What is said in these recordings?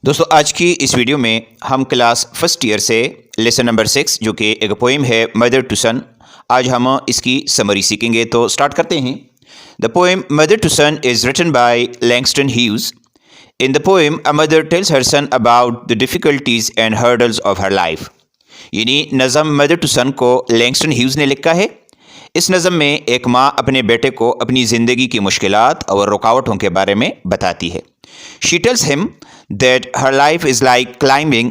दोस्तों आज की इस वीडियो में हम क्लास फर्स्ट ईयर से लेसन नंबर 6 जो कि एक पोएम है मदर टू सन, आज हम इसकी समरी सीखेंगे। तो स्टार्ट करते हैं। The poem mother to son is written by Langston Hughes. In the poem a mother tells her son about the difficulties and hurdles of her life. यानी नज़म मदर टू सन को लैंगस्टन ह्यूज ने लिखा है। इस नज़म में एक माँ अपने बेटे को अपनी ज़िंदगी की मुश्किलात और रुकावटों के बारे में बताती है। She tells him that her life is like climbing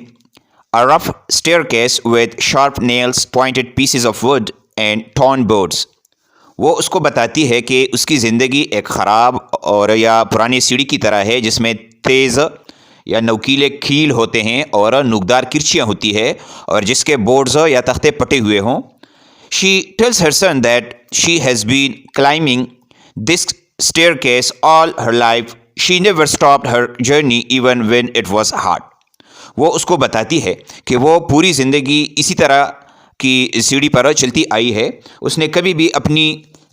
a rough staircase with sharp nails, pointed pieces of wood and torn boards. वो उसको बताती है कि उसकी ज़िंदगी एक ख़राब और या पुरानी सीढ़ी की तरह है जिसमें तेज़ या नोकीले कील होते हैं और नुकदार किरचियाँ होती है और जिसके बोर्ड्स या तख्ते पटे हुए हों। She tells her son that she has been climbing this staircase all her life. She never stopped her journey even when it was hard. वो उसको बताती है कि वो पूरी ज़िंदगी इसी तरह की सीढ़ी पर चलती आई है। उसने कभी भी अपनी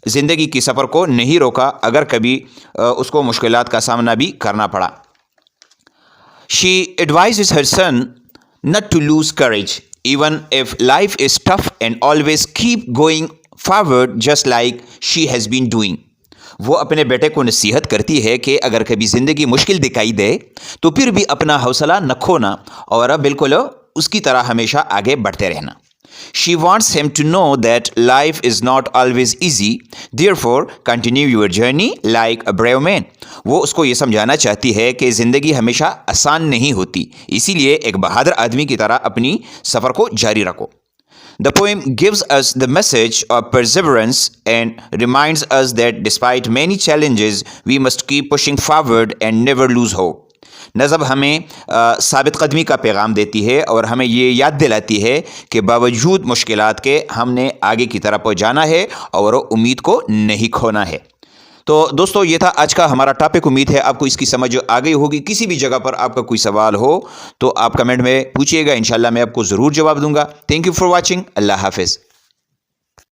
ज़िंदगी की सफ़र को नहीं रोका अगर कभी उसको मुश्किलात का सामना भी करना पड़ा। She advises her son not to lose courage even if life is tough and always keep going forward just like she has been doing. वो अपने बेटे को नसीहत करती है कि अगर कभी ज़िंदगी मुश्किल दिखाई दे तो फिर भी अपना हौसला न खोना और बिल्कुल उसकी तरह हमेशा आगे बढ़ते रहना। She wants him to know that life is not always easy, therefore continue your journey like a brave man. वो उसको ये समझाना चाहती है कि ज़िंदगी हमेशा आसान नहीं होती, इसीलिए एक बहादुर आदमी की तरह अपनी सफ़र को जारी रखो। The poem gives us the message of perseverance and reminds us that despite many challenges, we must keep pushing forward and never lose hope. नज़म हमें साबित कदमी का पैगाम देती है और हमें ये याद दिलाती है कि बावजूद मुश्किलात के हमने आगे की तरफ जाना है और उम्मीद को नहीं खोना है। तो दोस्तों ये था आज का हमारा टॉपिक। उम्मीद है आपको इसकी समझ आ गई होगी। किसी भी जगह पर आपका कोई सवाल हो तो आप कमेंट में पूछिएगा, इंशाल्लाह मैं आपको ज़रूर जवाब दूंगा। Thank you for watching. अल्लाह हाफिज़।